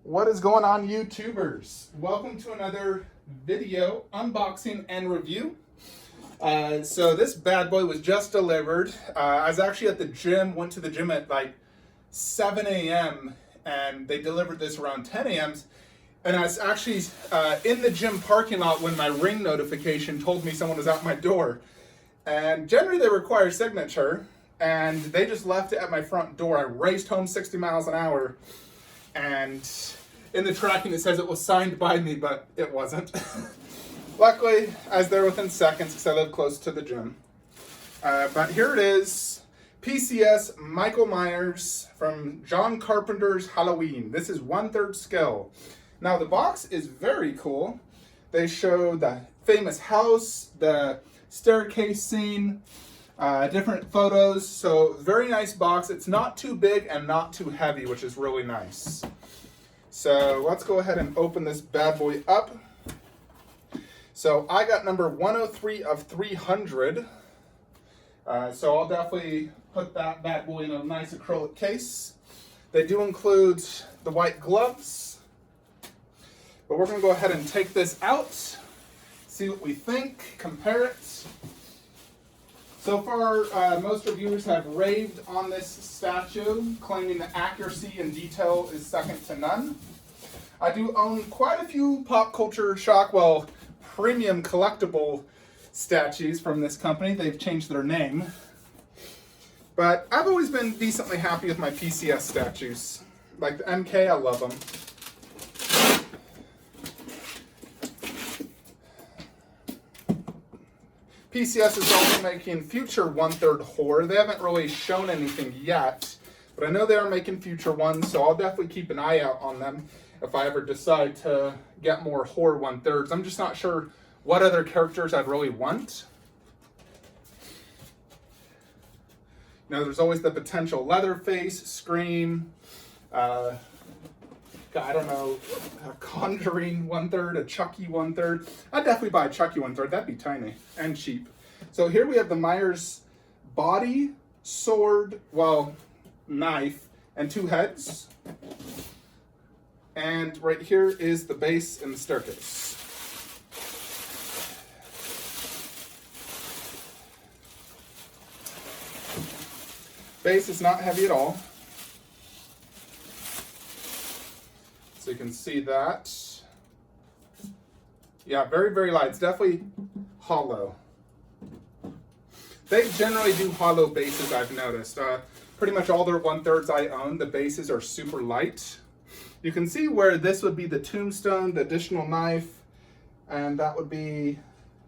What is going on, YouTubers? Welcome to another video unboxing and review. So this bad boy was just delivered. I was actually at the gym, went to the gym at like 7 a.m. and they delivered this around 10 a.m. And I was actually in the gym parking lot when my Ring notification told me someone was at my door. And generally they require signature, and they just left it at my front door. I raced home 60 miles an hour, and in the tracking it says it was signed by me, but it wasn't. Luckily, I was there within seconds because I live close to the gym. But here it is, PCS Michael Myers from John Carpenter's Halloween. This is 1/3 scale. Now the box is very cool. They show the famous house, the staircase scene, different photos. So very nice box. It's not too big and not too heavy, which is really nice. So let's go ahead and open this bad boy up. So I got number 103 of 300. So I'll definitely put that bad boy in a nice acrylic case. They do include the white gloves. But we're going to go ahead and take this out, see what we think, compare it. So far, most reviewers have raved on this statue, claiming the accuracy and detail is second to none. I do own quite a few pop culture shock, well, premium collectible statues from this company. They've changed their name. But I've always been decently happy with my PCS statues. Like the MK, I love them. PCS is also making future 1/3 horror. They haven't really shown anything yet, but I know they are making future ones, so I'll definitely keep an eye out on them if I ever decide to get more horror 1/3s. I'm just not sure what other characters I'd really want. You know, there's always the potential Leatherface, Scream, I don't know, a Conjuring 1/3, a Chucky 1/3. I'd definitely buy a Chucky 1/3. That'd be tiny and cheap. So here we have the Myers body, sword, well, knife, and 2 heads. And right here is the base and the staircase. Base is not heavy at all. So you can see that. Yeah, very, very light. It's definitely hollow. They generally do hollow bases, I've noticed. Pretty much all their 1/3s I own, the bases are super light. You can see where this would be the tombstone, the additional knife, and that would be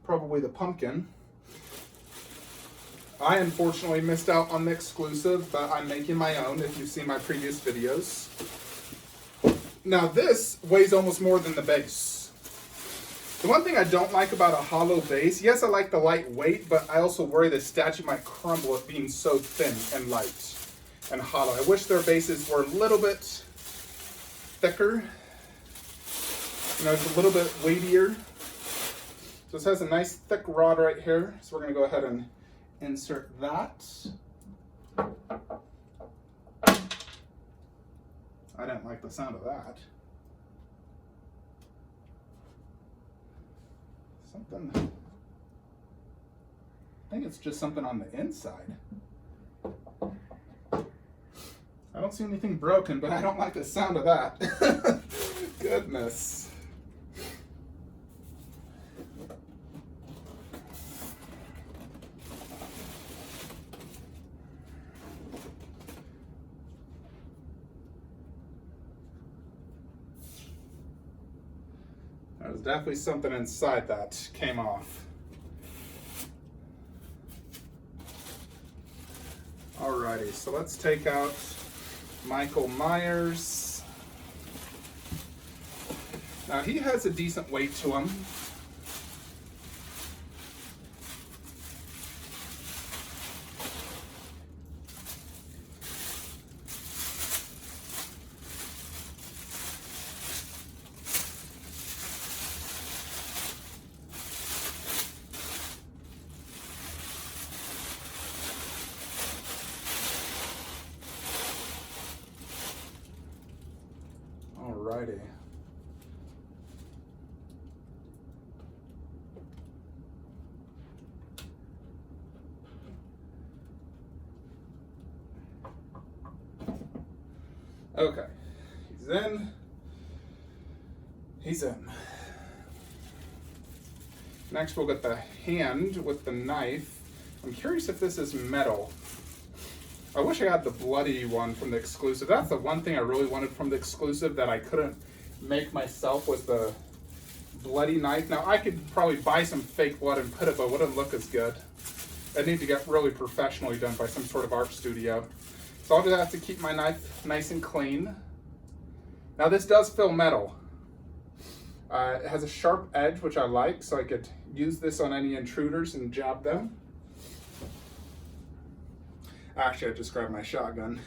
probably the pumpkin. I unfortunately missed out on the exclusive, but I'm making my own if you've seen my previous videos. Now this weighs almost more than the base. The one thing I don't like about a hollow base, yes, I like the light weight, but I also worry the statue might crumble it being so thin and light and hollow. I wish their bases were a little bit thicker. You know, it's a little bit weightier. So this has a nice thick rod right here. So we're gonna go ahead and insert that. I didn't like the sound of that. Something. I think it's just something on the inside. I don't see anything broken, but I don't like the sound of that. Goodness. There's definitely something inside that came off. Alrighty, so let's take out Michael Myers. Now he has a decent weight to him. Alrighty. Okay, he's in. He's in. Next we'll get the hand with the knife. I'm curious if this is metal. I wish I had the bloody one from the exclusive. That's the one thing I really wanted from the exclusive that I couldn't make myself, was the bloody knife. Now I could probably buy some fake blood and put it, but it wouldn't look as good. I need to get really professionally done by some sort of art studio. So I'll just have to keep my knife nice and clean. Now this does feel metal. It has a sharp edge, which I like, so I could use this on any intruders and jab them. Actually, I just grabbed my shotgun.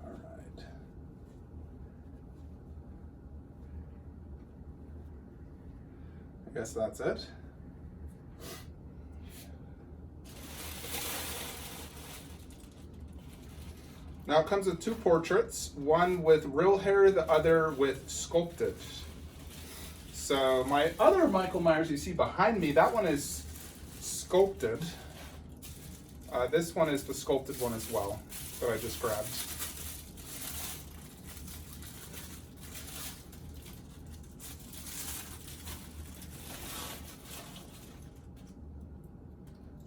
All right. I guess that's it. Now it comes with two portraits, one with real hair, the other with sculpted. So my other Michael Myers you see behind me, that one is sculpted. This one is the sculpted one as well, that I just grabbed.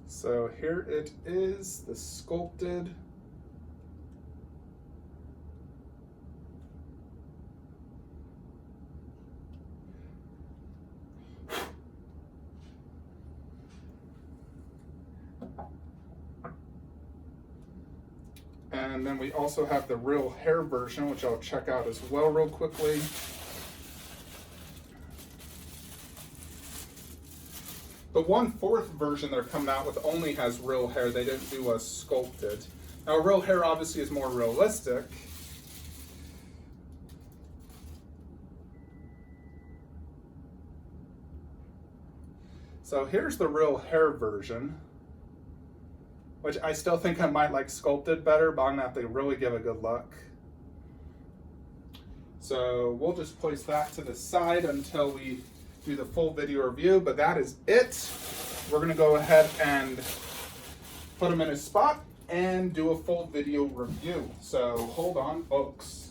So here it is, the sculpted. And then we also have the real hair version, which I'll check out as well real quickly. The 1/4 version they're coming out with only has real hair. They didn't do a sculpted. Now real hair obviously is more realistic. So here's the real hair version, which I still think I might like sculpted better, but I'm gonna have to really give a good look. So we'll just place that to the side until we do the full video review, but that is it. We're gonna go ahead and put them in a spot and do a full video review. So hold on, folks.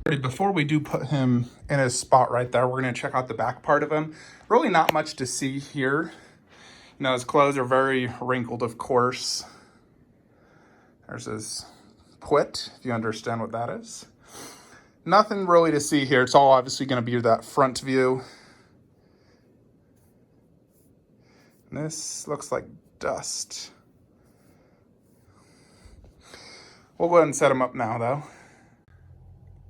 Before we do put him in his spot right there, we're gonna check out the back part of him. Really not much to see here. You know, his clothes are very wrinkled, of course. There's his put, if you understand what that is. Nothing really to see here. It's all obviously gonna be that front view. And this looks like dust. We'll go ahead and set him up now though.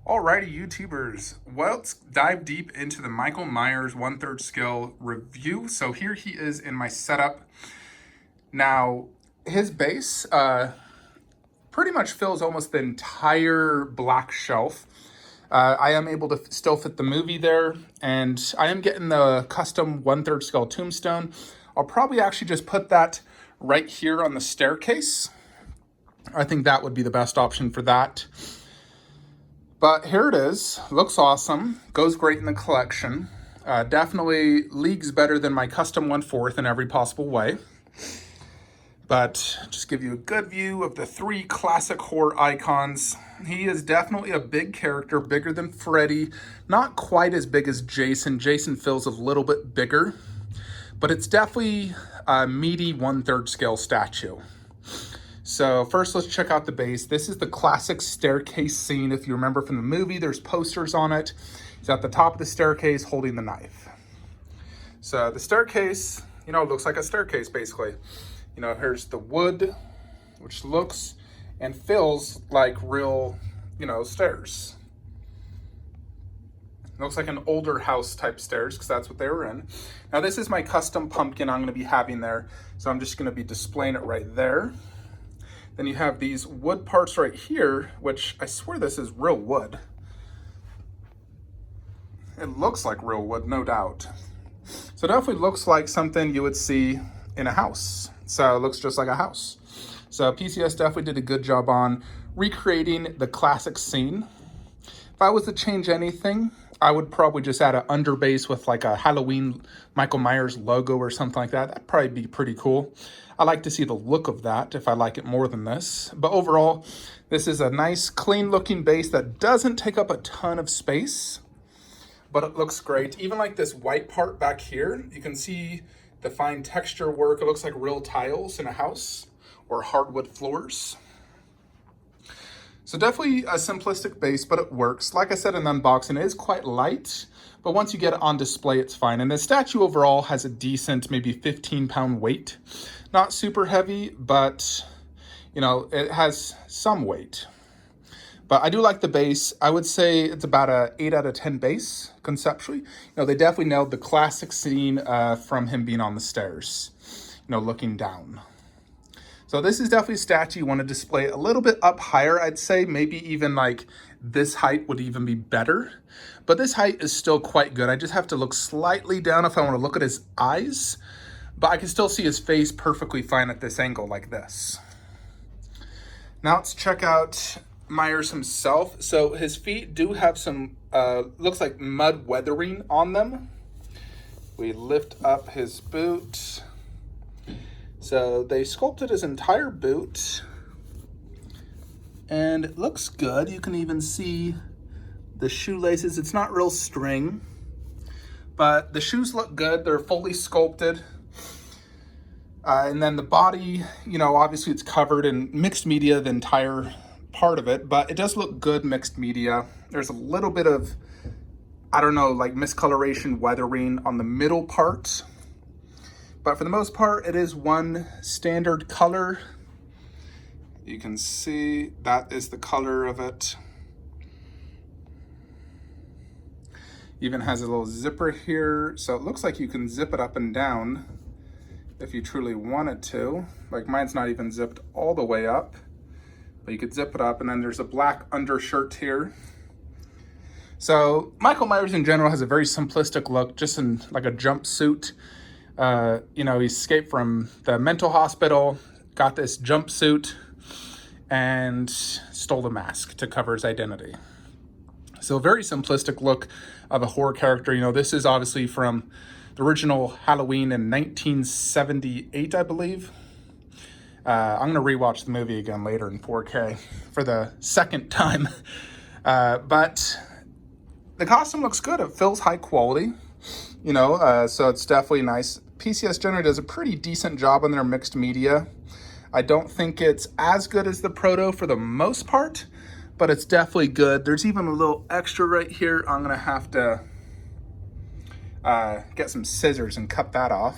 Alrighty, YouTubers, well, let's dive deep into the Michael Myers 1/3 scale review. So here he is in my setup. Now, his base pretty much fills almost the entire black shelf. I am able to still fit the movie there, and I am getting the custom 1/3 scale tombstone. I'll probably actually just put that right here on the staircase. I think that would be the best option for that. But here it is, looks awesome, goes great in the collection. Definitely leagues better than my custom 1/4 in every possible way. But just give you a good view of the 3 classic horror icons. He is definitely a big character, bigger than Freddy, not quite as big as Jason. Jason feels a little bit bigger, but it's definitely a meaty 1/3 scale statue. So first, let's check out the base. This is the classic staircase scene. If you remember from the movie, there's posters on it. He's at the top of the staircase holding the knife. So the staircase, you know, looks like a staircase basically. You know, here's the wood, which looks and feels like real, you know, stairs. Looks like an older house type stairs because that's what they were in. Now this is my custom pumpkin I'm gonna be having there. So I'm just gonna be displaying it right there. Then you have these wood parts right here, which I swear this is real wood. It looks like real wood, no doubt. So it definitely looks like something you would see in a house. So it looks just like a house. So PCS definitely did a good job on recreating the classic scene. If I was to change anything, I would probably just add an underbase with like a Halloween Michael Myers logo or something like that. That'd probably be pretty cool. I like to see the look of that if I like it more than this. But overall, this is a nice, clean looking base that doesn't take up a ton of space, but it looks great. Even like this white part back here, you can see the fine texture work. It looks like real tiles in a house or hardwood floors. So definitely a simplistic base, but it works. Like I said in the unboxing, it is quite light, but once you get it on display, it's fine. And the statue overall has a decent, maybe 15-pound weight. Not super heavy, but you know, it has some weight. But I do like the base. I would say it's about a 8 out of 10 base, conceptually. You know, they definitely nailed the classic scene from him being on the stairs, you know, looking down. So this is definitely a statue you want to display a little bit up higher, I'd say. Maybe even like this height would even be better. But this height is still quite good. I just have to look slightly down if I want to look at his eyes. But I can still see his face perfectly fine at this angle like this. Now let's check out Myers himself. So his feet do have some, looks like mud weathering on them. We lift up his boot. So they sculpted his entire boot and it looks good. You can even see the shoelaces. It's not real string, but the shoes look good. They're fully sculpted. And then the body, you know, obviously it's covered in mixed media, the entire part of it, but it does look good mixed media. There's a little bit of, I don't know, like miscoloration, weathering on the middle part. But for the most part, it is one standard color. You can see that is the color of it. Even has a little zipper here. So it looks like you can zip it up and down if you truly wanted to. Like mine's not even zipped all the way up, but you could zip it up. And then there's a black undershirt here. So Michael Myers in general has a very simplistic look, just in like a jumpsuit. You know, he escaped from the mental hospital, got this jumpsuit, and stole the mask to cover his identity. So a very simplistic look of a horror character. You know, this is obviously from the original Halloween in 1978, I believe. I'm going to rewatch the movie again later in 4K for the second time. But the costume looks good. It feels high quality, you know, so it's definitely nice. PCS generally does a pretty decent job on their mixed media. I don't think it's as good as the Proto for the most part, but it's definitely good. There's even a little extra right here. I'm gonna have to get some scissors and cut that off.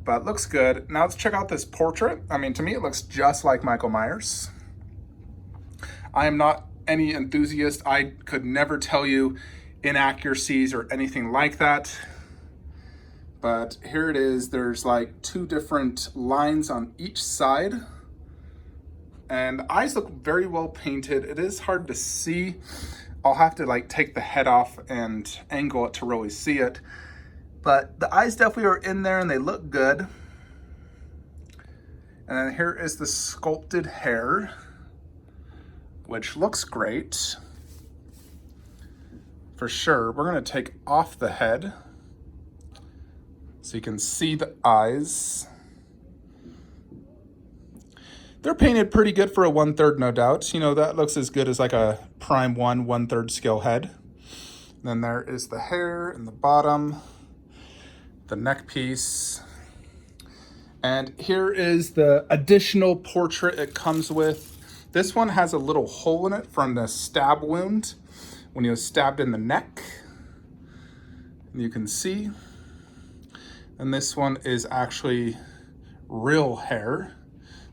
But it looks good. Now let's check out this portrait. I mean, to me, it looks just like Michael Myers. I am not any enthusiast. I could never tell you inaccuracies or anything like that. But here it is. There's like 2 different lines on each side. And the eyes look very well painted. It is hard to see. I'll have to like take the head off and angle it to really see it. But the eyes definitely are in there and they look good. And then here is the sculpted hair, which looks great. For sure. We're gonna take off the head so you can see the eyes. They're painted pretty good for a 1/3, no doubt. You know, that looks as good as like a prime 1/3 scale head. Then there is the hair in the bottom, the neck piece. And here is the additional portrait it comes with. This one has a little hole in it from the stab wound when he was stabbed in the neck. And you can see. And this one is actually real hair.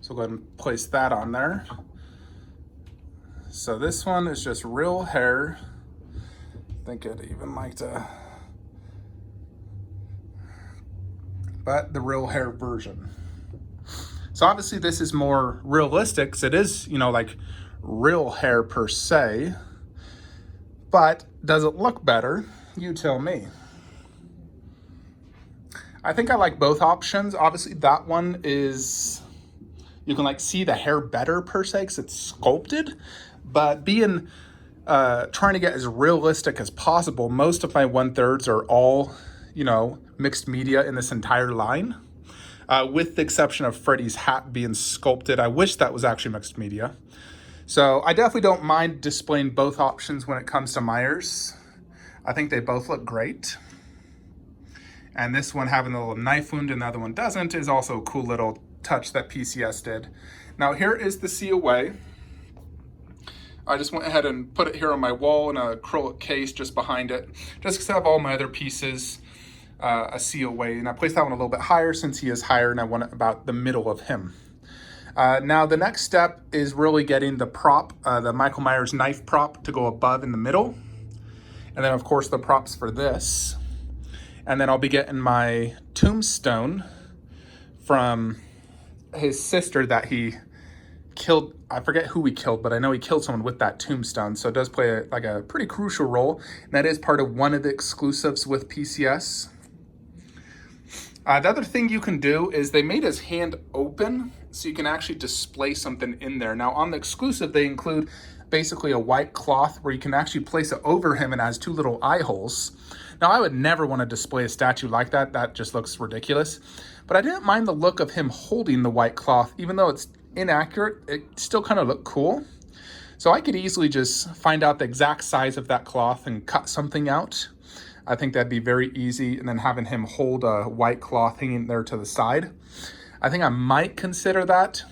So go ahead and place that on there. So this one is just real hair. I think I'd even like to, but the real hair version. So obviously this is more realistic, because it is, you know, like real hair per se. But does it look better? You tell me. I think I like both options. Obviously, that one is, you can like see the hair better per se because it's sculpted. But being, trying to get as realistic as possible, most of my 1/3s are all, you know, mixed media in this entire line. With the exception of Freddy's hat being sculpted. I wish that was actually mixed media. So I definitely don't mind displaying both options when it comes to Myers. I think they both look great. And this one having the little knife wound and the other one doesn't is also a cool little touch that PCS did. Now here is the COA. I just went ahead and put it here on my wall in an acrylic case just behind it, just because I have all my other pieces a COA. And I placed that one a little bit higher since he is higher and I want it about the middle of him. Now the next step is really getting the prop, the Michael Myers knife prop to go above in the middle. And then of course the props for this. And then I'll be getting my tombstone from his sister that he killed. I forget who he killed, but I know he killed someone with that tombstone. So it does play a pretty crucial role. And that is part of one of the exclusives with PCS. The other thing you can do is they made his hand open so you can actually display something in there. Now on the exclusive, they include basically a white cloth where you can actually place it over him and it has 2 little eye holes. Now I would never want to display a statue like that. That just looks ridiculous. But I didn't mind the look of him holding the white cloth. Even though it's inaccurate, it still kind of looked cool. So I could easily just find out the exact size of that cloth and cut something out. I think that'd be very easy. And then having him hold a white cloth hanging there to the side. I think I might consider that.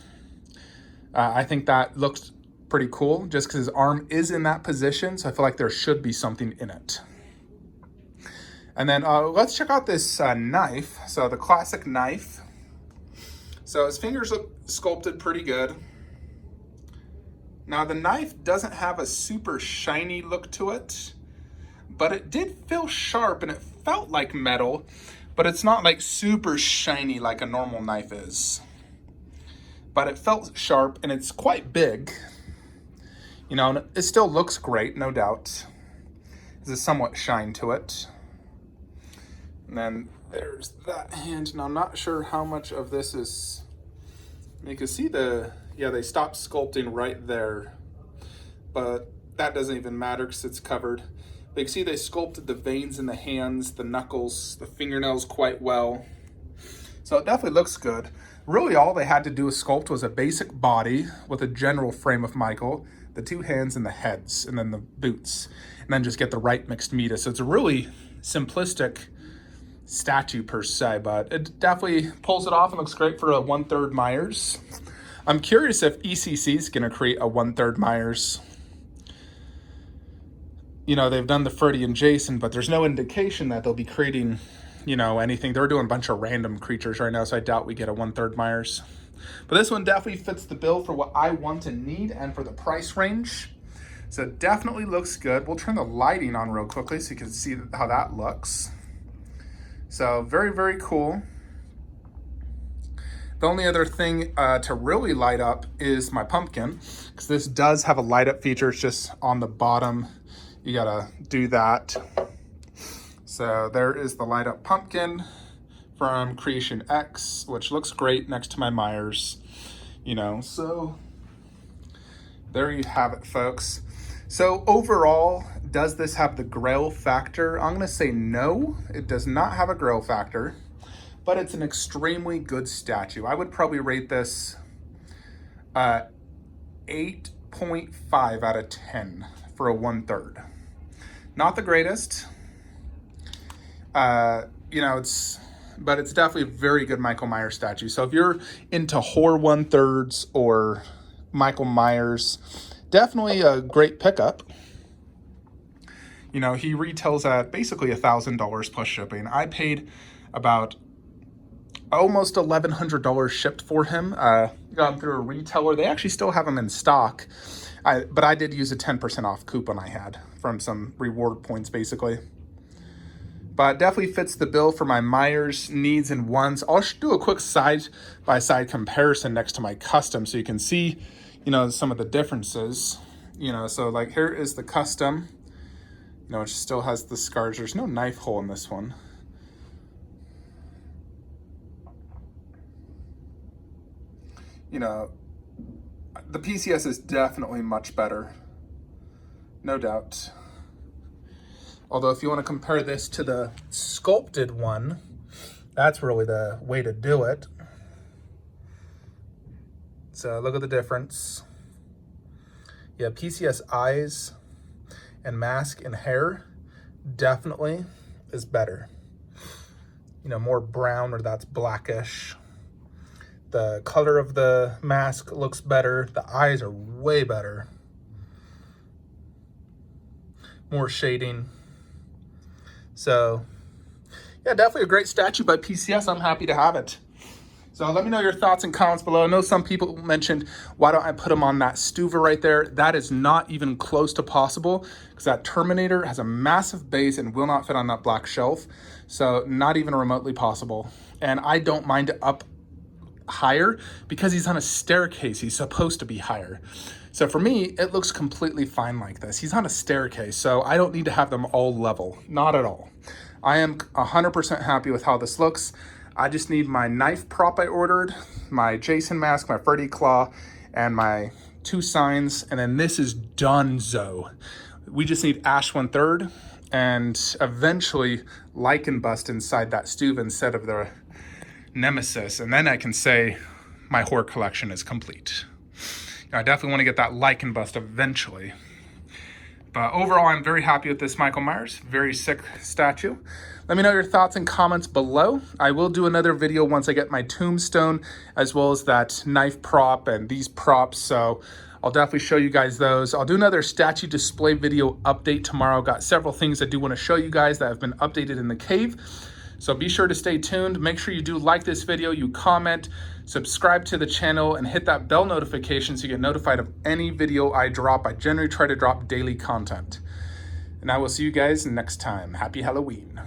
I think that looks pretty cool just because his arm is in that position. So I feel like there should be something in it. And then let's check out this knife. So the classic knife. So his fingers look sculpted pretty good. Now the knife doesn't have a super shiny look to it, but it did feel sharp and it felt like metal, but it's not like super shiny like a normal knife is. But it felt sharp and it's quite big. You know, and it still looks great, no doubt. There's a somewhat shine to it. And then there's that hand. Now I'm not sure how much of this is, you can see they stopped sculpting right there, but that doesn't even matter because it's covered. But you can see they sculpted the veins in the hands, the knuckles, the fingernails quite well. So it definitely looks good. Really all they had to do with sculpt was a basic body with a general frame of Michael, the 2 hands and the heads, and then the boots, and then just get the right mixed media. So it's a really simplistic statue per se, but it definitely pulls it off and looks great for a 1/3 Myers. I'm curious if ECC is going to create a 1/3 Myers. You know, they've done the Freddy and Jason, but there's no indication that they'll be creating, you know, anything. They're doing a bunch of random creatures right now, so I doubt we get a 1/3 Myers. But this one definitely fits the bill for what I want and need and for the price range. So it definitely looks good. We'll turn the lighting on real quickly so you can see how that looks. So very, very cool. The only other thing to really light up is my pumpkin, because this does have a light up feature. It's just on the bottom. You gotta do that. So there is the light up pumpkin from Creation X, which looks great next to my Myers, you know, so there you have it, folks. So overall, does this have the grail factor? I'm gonna say no, it does not have a grail factor, but it's an extremely good statue. I would probably rate this 8.5 out of 10 for a 1/3. Not the greatest, you know, but it's definitely a very good Michael Myers statue. So if you're into horror 1/3s or Michael Myers, definitely a great pickup. You know, he retails at basically $1,000 plus shipping. I paid about almost $1,100 shipped for him. Got him through a retailer. They actually still have them in stock. But I did use a 10% off coupon I had from some reward points, basically. But definitely fits the bill for my Myers needs and wants. I'll do a quick side-by-side comparison next to my custom so you can see, you know, some of the differences. You know, so like here is the custom No, it still has the scars. There's no knife hole in this one. You know, the PCS is definitely much better, no doubt. Although if you want to compare this to the sculpted one, that's really the way to do it. So look at the difference. Yeah, PCS eyes and mask and hair definitely is better. You know, more brown, or that's blackish. The color of the mask looks better. The eyes are way better. More shading. So, yeah, definitely a great statue by PCS. I'm happy to have it. So let me know your thoughts and comments below. I know some people mentioned, why don't I put them on that Stuva right there? That is not even close to possible, because that Terminator has a massive base and will not fit on that black shelf. So not even remotely possible. And I don't mind up higher because he's on a staircase. He's supposed to be higher. So for me, it looks completely fine like this. He's on a staircase, so I don't need to have them all level. Not at all. I am 100% happy with how this looks. I just need my knife prop I ordered, my Jason mask, my Freddy claw, and my 2 signs, and then this is donezo. We just need Ash 1/3 and eventually Lichen Bust inside that Stuva instead of the Nemesis, and then I can say my horror collection is complete. I definitely want to get that Lichen Bust eventually. But overall, I'm very happy with this Michael Myers. Very sick statue. Let me know your thoughts and comments below. I will do another video once I get my tombstone, as well as that knife prop and these props. So I'll definitely show you guys those. I'll do another statue display video update tomorrow. Got several things I do want to show you guys that have been updated in the cave. So be sure to stay tuned. Make sure you do like this video, you comment, subscribe to the channel, and hit that bell notification so you get notified of any video I drop. I generally try to drop daily content. And I will see you guys next time. Happy Halloween.